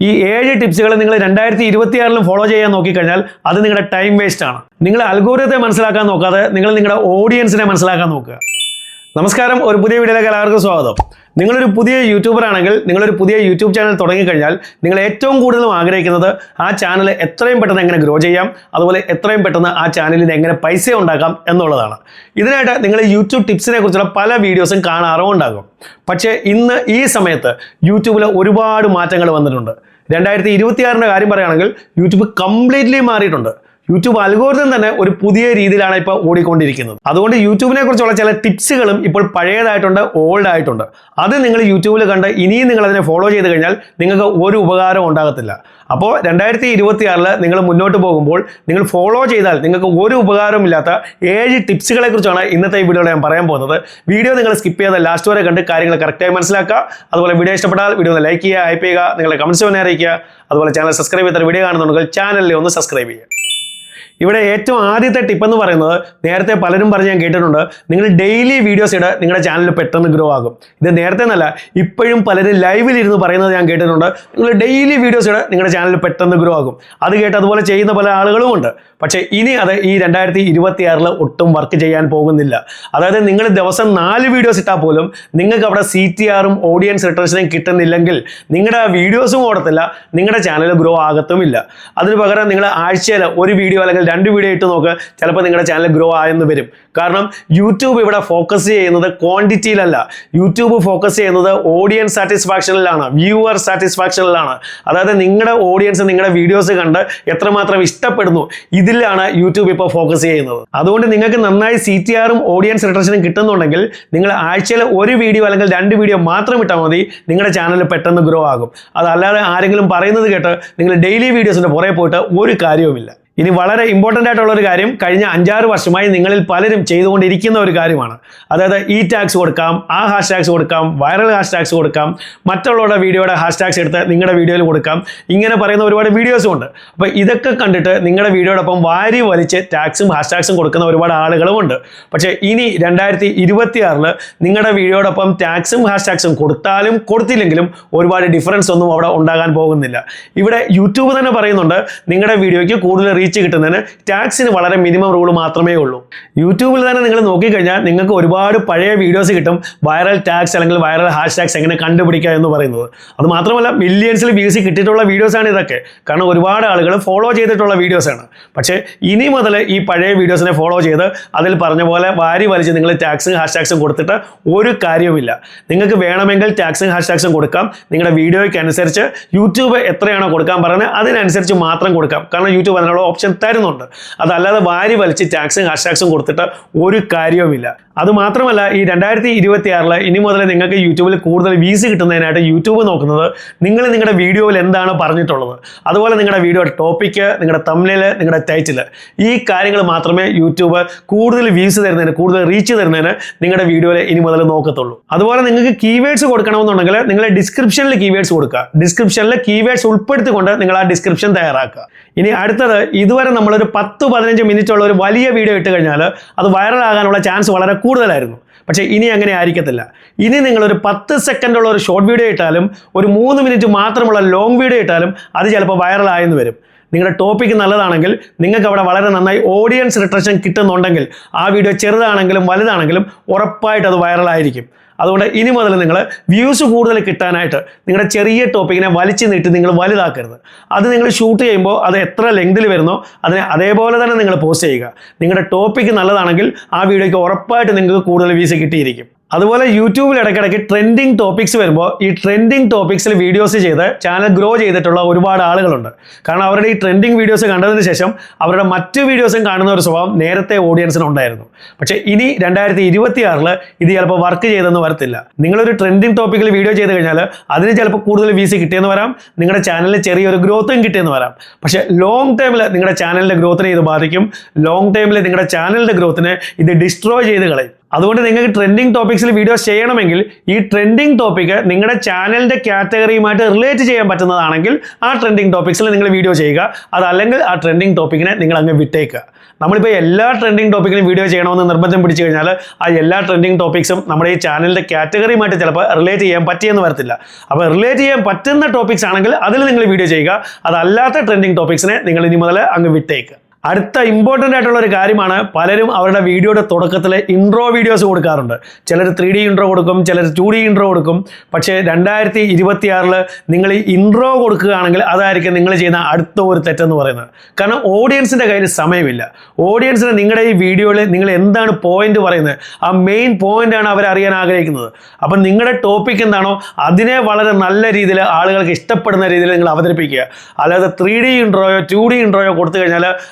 ഈ 7 ടിപ്സുകൾ നിങ്ങൾ 2026 ഫോളോ ചെയ്യാൻ നോക്കിക്കഴിഞ്ഞാൽ അത് നിങ്ങളുടെ ടൈം വേസ്റ്റ് ആണ്. നിങ്ങൾ അൽഗോരിതത്തെ മനസ്സിലാക്കാൻ നോക്കാതെ നിങ്ങൾ നിങ്ങളുടെ ഓഡിയൻസിനെ മനസ്സിലാക്കാൻ നോക്കുക. നമസ്കാരം, ഒരു പുതിയ വീഡിയോയിലേക്ക് എല്ലാവർക്കും സ്വാഗതം. നിങ്ങളൊരു പുതിയ യൂട്യൂബർ ആണെങ്കിൽ, നിങ്ങളൊരു പുതിയ യൂട്യൂബ് ചാനൽ തുടങ്ങിക്കഴിഞ്ഞാൽ നിങ്ങൾ ഏറ്റവും കൂടുതലും ആഗ്രഹിക്കുന്നത് ആ ചാനൽ എത്രയും പെട്ടെന്ന് എങ്ങനെ ഗ്രോ ചെയ്യാം, അതുപോലെ എത്രയും പെട്ടെന്ന് ആ ചാനലിൽ എങ്ങനെ പൈസ ഉണ്ടാക്കാം എന്നുള്ളതാണ്. ഇതിനായിട്ട് നിങ്ങൾ യൂട്യൂബ് ടിപ്സിനെ കുറിച്ചുള്ള പല വീഡിയോസും കാണാറും ഉണ്ടാകും. പക്ഷേ ഇന്ന് ഈ സമയത്ത് യൂട്യൂബിൽ ഒരുപാട് മാറ്റങ്ങൾ വന്നിട്ടുണ്ട്. 2026 കാര്യം പറയുകയാണെങ്കിൽ യൂട്യൂബ് കംപ്ലീറ്റ്ലി മാറിയിട്ടുണ്ട്. യൂട്യൂബ് അൽഗോരിതം തന്നെ ഒരു പുതിയ രീതിയിലാണ് ഇപ്പോൾ ഓടിക്കൊണ്ടിരിക്കുന്നത്. അതുകൊണ്ട് യൂട്യൂബിനെ കുറിച്ചുള്ള ചില ടിപ്സുകളും ഇപ്പോൾ പഴയതായിട്ടുണ്ട്, ഓൾഡ് ആയിട്ടുണ്ട്. അത് നിങ്ങൾ യൂട്യൂബിൽ കണ്ട് ഇനിയും നിങ്ങൾ അതിനെ ഫോളോ ചെയ്ത് കഴിഞ്ഞാൽ നിങ്ങൾക്ക് ഒരു ഉപകാരവും ഉണ്ടാകത്തില്ല. അപ്പോൾ 2026 നിങ്ങൾ മുന്നോട്ട് പോകുമ്പോൾ നിങ്ങൾ ഫോളോ ചെയ്താൽ നിങ്ങൾക്ക് ഒരു ഉപകാരമില്ലാത്ത 7 ടിപ്സുകളെ കുറിച്ചാണ് ഇന്നത്തെ ഈ വീഡിയോയിൽ ഞാൻ പറയാൻ പോകുന്നത്. വീഡിയോ നിങ്ങൾ സ്കിപ്പ് ചെയ്യാതെ ലാസ്റ്റ് വരെ കണ്ട് കാര്യങ്ങൾ കറക്റ്റായി മനസ്സിലാക്കുക. അതുപോലെ വീഡിയോ ഇഷ്ടപ്പെട്ടാൽ വീഡിയോ ലൈക്ക് ചെയ്യുക, ഹൈപ്പ് ചെയ്യുക, നിങ്ങളുടെ കമൻറ്റ്സ് തന്നെ അറിയിക്കുക. അതുപോലെ ചാനൽ സബ്സ്ക്രൈബ് ചെയ്ത വീഡിയോ കാണുന്നുണ്ടെങ്കിൽ ചാനലിൽ ഒന്ന് സബ്സ്ക്രൈബ് ചെയ്യുക. ഇവിടെ ഏറ്റവും ആദ്യത്തെ ടിപ്പ് എന്ന് പറയുന്നത്, നേരത്തെ പലരും പറഞ്ഞ് ഞാൻ കേട്ടിട്ടുണ്ട്, നിങ്ങൾ ഡെയിലി വീഡിയോസ് ഇട നിങ്ങളുടെ ചാനൽ പെട്ടെന്ന് ഗ്രോ ആകും. ഇത് നേരത്തെ എന്നല്ല, ഇപ്പോഴും പലരും ലൈവിൽ ഇരുന്ന് പറയുന്നത് ഞാൻ കേട്ടിട്ടുണ്ട്. നിങ്ങൾ ഡെയിലി വീഡിയോസ് ഇട നിങ്ങളുടെ ചാനൽ പെട്ടെന്ന് ഗ്രോ ആകും. അത് കേട്ട് അതുപോലെ ചെയ്യുന്ന പല ആളുകളും ഉണ്ട്. പക്ഷേ ഇനി അത് ഈ 2026 ഒട്ടും വർക്ക് ചെയ്യാൻ പോകുന്നില്ല. അതായത് നിങ്ങൾ ദിവസം 4 വീഡിയോസ് ഇട്ടാൽ പോലും നിങ്ങൾക്ക് അവിടെ CTRഉം ഓഡിയൻസ് റിട്ടൻഷനും കിട്ടുന്നില്ലെങ്കിൽ നിങ്ങളുടെ വീഡിയോസും ഓടത്തില്ല, നിങ്ങളുടെ ചാനൽ ഗ്രോ ആകത്തുമില്ല. അതിന് പകരം നിങ്ങൾ ആഴ്ചയിൽ ഒരു വീഡിയോ അല്ലെങ്കിൽ 2 വീഡിയോ ഇട്ട് നോക്ക്, ചിലപ്പോൾ നിങ്ങളുടെ ചാനൽ ഗ്രോ ആയെന്ന് വരും. കാരണം യൂട്യൂബ് ഇവിടെ ഫോക്കസ് ചെയ്യുന്നത് ക്വാണ്ടിറ്റിയിലല്ല, യൂട്യൂബ് ഫോക്കസ് ചെയ്യുന്നത് ഓഡിയൻസ് സാറ്റിസ്ഫാക്ഷനിലാണ്, വ്യൂവർ സാറ്റിസ്ഫാക്ഷനിലാണ്. അതായത് നിങ്ങളുടെ ഓഡിയൻസ് നിങ്ങളുടെ വീഡിയോസ് കണ്ട് എത്രമാത്രം ഇഷ്ടപ്പെടുന്നു, ഇതിലാണ് യൂട്യൂബ് ഇപ്പോൾ ഫോക്കസ് ചെയ്യുന്നത്. അതുകൊണ്ട് നിങ്ങൾക്ക് നന്നായി CTRഉം ഓഡിയൻസ് റിട്ടൻഷനും കിട്ടുന്നുണ്ടെങ്കിൽ നിങ്ങൾ ആഴ്ചയിൽ ഒരു വീഡിയോ അല്ലെങ്കിൽ 2 വീഡിയോ മാത്രം ഇട്ടാൽ മതി, നിങ്ങളുടെ ചാനൽ പെട്ടെന്ന് ഗ്രോ ആകും. അതല്ലാതെ ആരെങ്കിലും പറയുന്നത് കേട്ട് നിങ്ങൾ ഡെയിലി വീഡിയോസിൻ്റെ പുറകെ പോയിട്ട് ഒരു കാര്യവുമില്ല. ഇനി വളരെ ഇമ്പോർട്ടൻ്റ് ആയിട്ടുള്ള ഒരു കാര്യം, കഴിഞ്ഞ 5-6 വർഷമായി നിങ്ങളിൽ പലരും ചെയ്തുകൊണ്ടിരിക്കുന്ന ഒരു കാര്യമാണ്. അതായത് ഈ ടാഗ്സ് കൊടുക്കാം, ആ ഹാഷ്ടാഗ്സ് കൊടുക്കാം, വൈറൽ ഹാഷ്ടാഗ്സ് കൊടുക്കാം, മറ്റുള്ളവരുടെ വീഡിയോയുടെ ഹാഷ്ടാഗ്സ് എടുത്ത് നിങ്ങളുടെ വീഡിയോയിൽ കൊടുക്കാം, ഇങ്ങനെ പറയുന്ന ഒരുപാട് വീഡിയോസും ഉണ്ട്. അപ്പോൾ ഇതൊക്കെ കണ്ടിട്ട് നിങ്ങളുടെ വീഡിയോടൊപ്പം വാരി വലിച്ച് ടാഗ്സും ഹാഷ്ടാഗ്സും കൊടുക്കുന്ന ഒരുപാട് ആളുകളുമുണ്ട്. പക്ഷേ ഇനി 2026 നിങ്ങളുടെ വീഡിയോടൊപ്പം ടാഗ്സും ഹാഷ്ടാഗ്സും കൊടുത്താലും കൊടുത്തില്ലെങ്കിലും ഒരുപാട് ഡിഫറൻസ് ഒന്നും അവിടെ ഉണ്ടാകാൻ പോകുന്നില്ല. ഇവിടെ യൂട്യൂബ് തന്നെ പറയുന്നുണ്ട്, നിങ്ങളുടെ വീഡിയോയ്ക്ക് കൂടുതൽ റീച്ച് കിട്ടുന്നതിന് ടാഗ്സിന് വളരെ മിനിമം റൂൾ മാത്രമേ ഉള്ളൂ. യൂട്യൂബിൽ തന്നെ നിങ്ങൾ നോക്കിക്കഴിഞ്ഞാൽ നിങ്ങൾക്ക് ഒരുപാട് പഴയ വീഡിയോസ് കിട്ടും, വൈറൽ ടാഗ്സ് അല്ലെങ്കിൽ വൈറൽ ഹാഷ്ടാഗ്സ് എങ്ങനെ കണ്ടുപിടിക്കുക എന്ന് പറയുന്നത്. അത് മാത്രമല്ല മില്യൺസിൽ വ്യൂസ് കിട്ടിയിട്ടുള്ള വീഡിയോസാണ് ഇതൊക്കെ. കാരണം ഒരുപാട് ആളുകൾ ഫോളോ ചെയ്തിട്ടുള്ള വീഡിയോസാണ്. പക്ഷേ ഇനി മുതൽ ഈ പഴയ വീഡിയോസിനെ ഫോളോ ചെയ്ത് അതിൽ പറഞ്ഞ പോലെ വാരി വലിച്ച് നിങ്ങൾ ടാഗ്സും ഹാഷ്ടാഗ്സും കൊടുത്തിട്ട് ഒരു കാര്യവുമില്ല. നിങ്ങൾക്ക് വേണമെങ്കിൽ ടാഗ്സും ഹാഷ്ടാഗ്സും കൊടുക്കാം, നിങ്ങളുടെ വീഡിയോയ്ക്ക് അനുസരിച്ച് യൂട്യൂബ് എത്രയാണോ കൊടുക്കാൻ പറയുന്നത് അതിനനുസരിച്ച് മാത്രം കൊടുക്കാം. കാരണം യൂട്യൂബ് അതിനുള്ള ഓപ്ഷൻ തരുന്നുണ്ട്. അതല്ലാതെ വാരി വലിച്ച് ടാഗ്സും ഹാഷ്ടാഗ്സും കൊടുത്തിട്ട് ഒരു കാര്യവുമില്ല. അതുമാത്രമല്ല ഈ 2026 ഇനി മുതൽ നിങ്ങൾക്ക് യൂട്യൂബിൽ കൂടുതൽ വ്യൂസ് കിട്ടുന്നതിനായിട്ട് യൂട്യൂബ് നോക്കുന്നത് നിങ്ങൾ നിങ്ങളുടെ വീഡിയോയിൽ എന്താണ് പറഞ്ഞിട്ടുള്ളത്, അതുപോലെ നിങ്ങളുടെ വീഡിയോ ടോപ്പിക്ക്, നിങ്ങളുടെ തംബ്നെയിൽ, നിങ്ങളുടെ ടൈറ്റിൽ, ഈ കാര്യങ്ങൾ മാത്രമേ യൂട്യൂബ് കൂടുതൽ വ്യൂസ് തരുന്നതിന്, കൂടുതൽ റീച്ച് തരുന്നതിന് നിങ്ങളുടെ വീഡിയോയിൽ ഇനി മുതൽ നോക്കത്തുള്ളൂ. അതുപോലെ നിങ്ങൾക്ക് കീവേഡ്സ് കൊടുക്കണമെന്നുണ്ടെങ്കിൽ നിങ്ങൾ ഡിസ്ക്രിപ്ഷനിൽ കീവേഡ്സ് കൊടുക്കുക. ഡിസ്ക്രിപ്ഷനിൽ കീവേഡ്സ് ഉൾപ്പെടുത്തിക്കൊണ്ട് നിങ്ങൾ ആ ഡിസ്ക്രിപ്ഷൻ തയ്യാറാക്കുക. ഇനി അടുത്തത്, ഇതുവരെ നമ്മളൊരു 10-15 മിനിറ്റ് ഉള്ള ഒരു വലിയ വീഡിയോ ഇട്ട് കഴിഞ്ഞാൽ അത് വൈറൽ ആകാനുള്ള ചാൻസ് വളരെ കൂടുതലായിരുന്നു. പക്ഷേ ഇനി അങ്ങനെ ആയിരിക്കത്തില്ല. ഇനി നിങ്ങളൊരു 10 സെക്കൻഡുള്ള ഒരു ഷോർട്ട് വീഡിയോ ഇട്ടാലും ഒരു 3 മിനിറ്റ് മാത്രമുള്ള ലോങ് വീഡിയോ ഇട്ടാലും അത് ചിലപ്പോൾ വൈറൽ ആയെന്ന് വരും. നിങ്ങളുടെ ടോപ്പിക്ക് നല്ലതാണെങ്കിൽ, നിങ്ങൾക്ക് അവിടെ വളരെ നന്നായി ഓഡിയൻസ് റിട്ടൻഷൻ കിട്ടുന്നുണ്ടെങ്കിൽ, ആ വീഡിയോ ചെറുതാണെങ്കിലും വലുതാണെങ്കിലും ഉറപ്പായിട്ട് അത് വൈറലായിരിക്കും. അതുകൊണ്ട് ഇനി മുതൽ നിങ്ങൾ വ്യൂസ് കൂടുതൽ കിട്ടാനായിട്ട് നിങ്ങളുടെ ചെറിയ ടോപ്പിക്കിനെ വലിച്ചു നീട്ടി നിങ്ങൾ വലുതാക്കരുത്. അത് നിങ്ങൾ ഷൂട്ട് ചെയ്യുമ്പോൾ അത് എത്ര ലെങ്തിൽ വരുന്നോ അതിനെ അതേപോലെ തന്നെ നിങ്ങൾ പോസ്റ്റ് ചെയ്യുക. നിങ്ങളുടെ ടോപ്പിക്ക് നല്ലതാണെങ്കിൽ ആ വീഡിയോയ്ക്ക് ഉറപ്പായിട്ട് നിങ്ങൾക്ക് കൂടുതൽ വ്യൂസ് കിട്ടിയിരിക്കും. അതുപോലെ യൂട്യൂബിൽ ഇടയ്ക്കിടയ്ക്ക് ട്രെൻഡിങ് ടോപ്പിക്സ് വരുമ്പോൾ ഈ ട്രെൻഡിങ് ടോപ്പിക്സിൽ വീഡിയോസ് ചെയ്ത് ചാനൽ ഗ്രോ ചെയ്തിട്ടുള്ള ഒരുപാട് ആളുകളുണ്ട്. കാരണം അവരുടെ ഈ ട്രെൻഡിങ് വീഡിയോസ് കണ്ടതിന് ശേഷം അവരുടെ മറ്റു വീഡിയോസും കാണുന്ന ഒരു സ്വഭാവം നേരത്തെ ഓഡിയൻസിന് ഉണ്ടായിരുന്നു. പക്ഷേ ഇനി 2026 ഇത് ചിലപ്പോൾ വർക്ക് ചെയ്തെന്ന് വരത്തില്ല. നിങ്ങളൊരു ട്രെൻഡിങ് ടോപ്പിക്കിൽ വീഡിയോ ചെയ്ത് കഴിഞ്ഞാൽ അതിന് ചിലപ്പോൾ കൂടുതൽ വ്യൂസ് കിട്ടിയെന്ന് വരാം, നിങ്ങളുടെ ചാനലിൽ ചെറിയൊരു ഗ്രോത്തും കിട്ടിയെന്ന് വരാം. പക്ഷേ ലോങ് ടൈമിൽ നിങ്ങളുടെ ചാനലിൻ്റെ ഗ്രോത്തിനെ ഇത് ബാധിക്കും. ലോങ് ടൈമിൽ നിങ്ങളുടെ ചാനലിൻ്റെ ഗ്രോത്തിനെ ഇത് ഡിസ്ട്രോയ് ചെയ്ത് കളയും. അതുകൊണ്ട് നിങ്ങൾക്ക് ട്രെൻഡിങ് ടോപ്പിക്സിൽ വീഡിയോസ് ചെയ്യണമെങ്കിൽ ഈ ട്രെൻഡിങ് ടോപ്പിക്ക് നിങ്ങളുടെ ചാനലിൻ്റെ കാറ്റഗറിയുമായിട്ട് റിലേറ്റ് ചെയ്യാൻ പറ്റുന്നതാണെങ്കിൽ ആ ട്രെൻഡിങ് ടോപ്പിക്സിൽ നിങ്ങൾ വീഡിയോ ചെയ്യുക. അതല്ലെങ്കിൽ ആ ട്രെൻഡിങ് ടോപ്പിക്കിനെ നിങ്ങൾ അങ്ങ് വിട്ടേക്കുക. നമ്മളിപ്പോൾ എല്ലാ ട്രെൻഡിങ് ടോപ്പിക്കിനും വീഡിയോ ചെയ്യണമെന്ന് നിർബന്ധം പിടിച്ചു കഴിഞ്ഞാൽ ആ എല്ലാ ട്രെൻഡിങ് ടോപ്പിക്സും നമ്മുടെ ഈ ചാനലിൻ്റെ കാറ്റഗറിയുമായിട്ട് ചിലപ്പോൾ റിലേറ്റ് ചെയ്യാൻ പറ്റിയെന്ന് വരത്തില്ല. അപ്പോൾ റിലേറ്റ് ചെയ്യാൻ പറ്റുന്ന ടോപ്പിക്സ് ആണെങ്കിൽ അതിൽ നിങ്ങൾ വീഡിയോ ചെയ്യുക. അതല്ലാത്ത ട്രെൻഡിങ് ടോപ്പിക്സിനെ നിങ്ങൾ ഇനി മുതൽ അങ്ങ് വിട്ടേക്കുക. അടുത്ത ഇമ്പോർട്ടൻ്റ് ആയിട്ടുള്ള ഒരു കാര്യമാണ്, പലരും അവരുടെ വീഡിയോയുടെ തുടക്കത്തിൽ ഇൻട്രോ വീഡിയോസ് കൊടുക്കാറുണ്ട്. ചിലർ 3D ഇൻട്രോ കൊടുക്കും, ചിലർ 2D ഇൻട്രോ കൊടുക്കും. പക്ഷേ 2026 നിങ്ങൾ ഈ ഇൻട്രോ കൊടുക്കുകയാണെങ്കിൽ അതായിരിക്കും നിങ്ങൾ ചെയ്യുന്ന അടുത്ത ഒരു തെറ്റെന്ന് പറയുന്നത്. കാരണം ഓഡിയൻസിൻ്റെ കയ്യിൽ സമയമില്ല. ഓഡിയൻസിന് നിങ്ങളുടെ ഈ വീഡിയോയിൽ നിങ്ങൾ എന്താണ് പോയിന്റ് പറയുന്നത്, ആ മെയിൻ പോയിന്റാണ് അവർ അറിയാൻ ആഗ്രഹിക്കുന്നത്. അപ്പം നിങ്ങളുടെ ടോപ്പിക് എന്താണോ അതിനെ വളരെ നല്ല രീതിയിൽ ആളുകൾക്ക് ഇഷ്ടപ്പെടുന്ന രീതിയിൽ നിങ്ങൾ അവതരിപ്പിക്കുക. അല്ലാതെ 3D ഇൻട്രോയോ 2D ഇൻട്രോയോ കൊടുത്തു കഴിഞ്ഞാൽ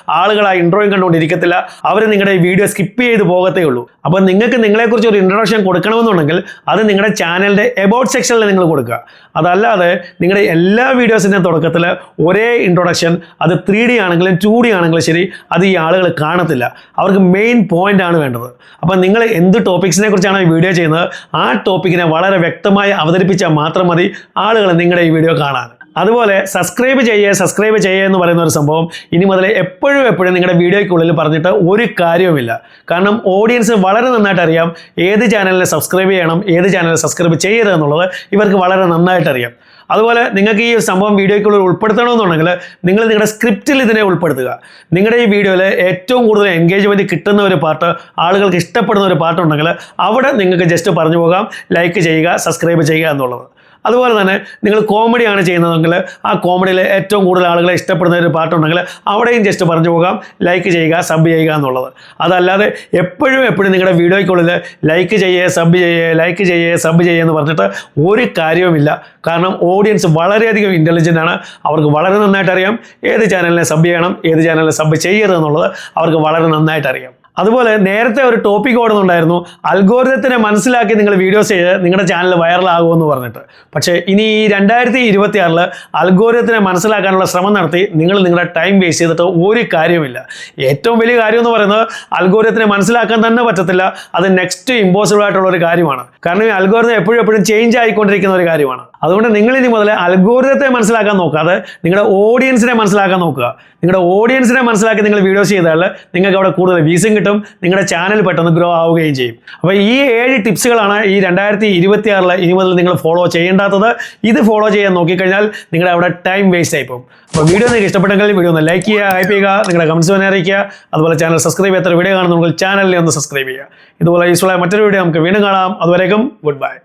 ആളുകൾ ആ ഇൻട്രോയും കണ്ടുകൊണ്ടിരിക്കത്തില്ല. അവർ നിങ്ങളുടെ ഈ വീഡിയോ സ്കിപ്പ് ചെയ്ത് പോകത്തേ ഉള്ളൂ. അപ്പോൾ നിങ്ങൾക്ക് നിങ്ങളെക്കുറിച്ച് ഒരു ഇൻട്രൊഡക്ഷൻ കൊടുക്കണമെന്നുണ്ടെങ്കിൽ അത് നിങ്ങളുടെ ചാനലിൻ്റെ എബൌട്ട് സെക്ഷനിൽ നിങ്ങൾ കൊടുക്കുക. അതല്ലാതെ നിങ്ങളുടെ എല്ലാ വീഡിയോസിൻ്റെ തുടക്കത്തിൽ ഒരേ ഇൻട്രൊഡക്ഷൻ, അത് 3D ആണെങ്കിലും 2D ആണെങ്കിലും ശരി, അത് ഈ ആളുകൾ കാണത്തില്ല. അവർക്ക് മെയിൻ പോയിന്റ് ആണ് വേണ്ടത്. അപ്പോൾ നിങ്ങൾ എന്ത് ടോപ്പിക്സിനെ കുറിച്ചാണ് ഈ വീഡിയോ ചെയ്യുന്നത് ആ ടോപ്പിക്കിനെ വളരെ വ്യക്തമായി അവതരിപ്പിച്ചാൽ മാത്രം മതി ആളുകൾ നിങ്ങളുടെ ഈ വീഡിയോ കാണാൻ. അതുപോലെ സബ്സ്ക്രൈബ് ചെയ്യുക എന്ന് പറയുന്ന ഒരു സംഭവം ഇനി മുതൽ എപ്പോഴും നിങ്ങളുടെ വീഡിയോയ്ക്കുള്ളിൽ പറഞ്ഞിട്ട് ഒരു കാര്യവുമില്ല. കാരണം ഓഡിയൻസ് വളരെ നന്നായിട്ട് അറിയാം ഏത് ചാനലിനെ സബ്സ്ക്രൈബ് ചെയ്യണം, ഏത് ചാനലിനെ സബ്സ്ക്രൈബ് ചെയ്യരുത് എന്നുള്ളത് ഇവർക്ക് വളരെ നന്നായിട്ട് അറിയാം. അതുപോലെ നിങ്ങൾക്ക് ഈ സംഭവം വീഡിയോയ്ക്കുള്ളിൽ ഉൾപ്പെടുത്തണമെന്നുണ്ടെങ്കിൽ നിങ്ങൾ നിങ്ങളുടെ സ്ക്രിപ്റ്റിൽ ഇതിനെ ഉൾപ്പെടുത്തുക. നിങ്ങളുടെ ഈ വീഡിയോയിൽ ഏറ്റവും കൂടുതൽ എൻഗേജ്മെൻറ്റ് കിട്ടുന്ന ഒരു പാർട്ട്, ആളുകൾക്ക് ഇഷ്ടപ്പെടുന്ന ഒരു പാർട്ടുണ്ടെങ്കിൽ അവിടെ നിങ്ങൾക്ക് ജസ്റ്റ് പറഞ്ഞു പോകാം ലൈക്ക് ചെയ്യുക, സബ്സ്ക്രൈബ് ചെയ്യുക എന്നുള്ളത്. അതുപോലെ തന്നെ നിങ്ങൾ കോമഡിയാണ് ചെയ്യുന്നതെങ്കിൽ ആ കോമഡിയിൽ ഏറ്റവും കൂടുതൽ ആളുകളെ ഇഷ്ടപ്പെടുന്ന ഒരു പാട്ടുണ്ടെങ്കിൽ അവിടെയും ജസ്റ്റ് പറഞ്ഞു പോകാം ലൈക്ക് ചെയ്യുക, സബ് ചെയ്യുക എന്നുള്ളത്. അതല്ലാതെ എപ്പോഴും നിങ്ങളുടെ വീഡിയോയ്ക്കുള്ളിൽ ലൈക്ക് ചെയ്യുക, സബ് ചെയ്യുക എന്ന് പറഞ്ഞിട്ട് ഒരു കാര്യവുമില്ല. കാരണം ഓഡിയൻസ് വളരെയധികം ഇൻ്റലിജൻ്റ് ആണ്. അവർക്ക് വളരെ നന്നായിട്ട് അറിയാം ഏത് ചാനലിനെ സബ് ചെയ്യണം, ഏത് ചാനലിനെ സബ് ചെയ്യരുത് എന്നുള്ളത് അവർക്ക് വളരെ നന്നായിട്ട് അറിയാം. അതുപോലെ നേരത്തെ ഒരു ടോപ്പിക് ഓടുന്നുണ്ടായിരുന്നു, അൽഗോരിതത്തിനെ മനസ്സിലാക്കി നിങ്ങൾ വീഡിയോസ് ചെയ്ത് നിങ്ങളുടെ ചാനൽ വൈറലാകുമെന്ന് പറഞ്ഞിട്ട്. പക്ഷേ ഇനി ഈ 2026 അൽഗോരിതത്തിനെ മനസ്സിലാക്കാനുള്ള ശ്രമം നടത്തി നിങ്ങൾ നിങ്ങളുടെ ടൈം വേസ്റ്റ് ചെയ്തിട്ട് ഒരു കാര്യവുമില്ല. ഏറ്റവും വലിയ കാര്യം എന്ന് പറയുന്നത് അൽഗോരിതത്തിനെ മനസ്സിലാക്കാൻ തന്നെ പറ്റത്തില്ല. അത് നെക്സ്റ്റ് ഇമ്പോസിബിൾ ആയിട്ടുള്ള ഒരു കാര്യമാണ്. കാരണം ഈ അൽഗോരിതം എപ്പോഴും ചേഞ്ച് ആയിക്കൊണ്ടിരിക്കുന്ന ഒരു കാര്യമാണ്. അതുകൊണ്ട് നിങ്ങൾ ഇനി മുതൽ അൽഗോരിതത്തെ മനസ്സിലാക്കാൻ നോക്കാതെ നിങ്ങളുടെ ഓഡിയൻസിനെ മനസ്സിലാക്കാൻ നോക്കുക. നിങ്ങളുടെ ഓഡിയൻസിനെ മനസ്സിലാക്കി നിങ്ങൾ വീഡിയോസ് ചെയ്താൽ നിങ്ങൾക്ക് അവിടെ കൂടുതൽ വ്യൂസും കിട്ടും, നിങ്ങളുടെ ചാനൽ പെട്ടെന്ന് ഗ്രോ ആവുകയും ചെയ്യും. അപ്പോൾ ഈ 7 ടിപ്സുകളാണ് ഈ 2026 ഇനി മുതൽ നിങ്ങൾ ഫോളോ ചെയ്യേണ്ടാത്തത്. ഇത് ഫോളോ ചെയ്യാൻ നോക്കിക്കഴിഞ്ഞാൽ നിങ്ങളുടെ അവിടെ ടൈം വേസ്റ്റ് ആയി പോകും. അപ്പോൾ വീഡിയോ നിങ്ങൾക്ക് ഇഷ്ടപ്പെട്ടെങ്കിൽ വീഡിയോ ഒന്ന് ലൈക്ക് ചെയ്യുക, ഹൈപ്പ് ചെയ്യുക, നിങ്ങളുടെ കമൻസ് തന്നെ അറിയിക്കുക. അതുപോലെ ചാനൽ സബ്സ്ക്രൈബ് ചെയ്യാത്ത വീഡിയോ കാണുന്നുണ്ടെങ്കിൽ ചാനലിൽ ഒന്ന് സബ്സ്ക്രൈബ് ചെയ്യുക. ഇതുപോലെ യൂസ്ഫുൾ ആയ മറ്റൊരു വീഡിയോ നമുക്ക് വീണ്ടും കാണാം. അതുവരേക്കും ഗുഡ് ബൈ.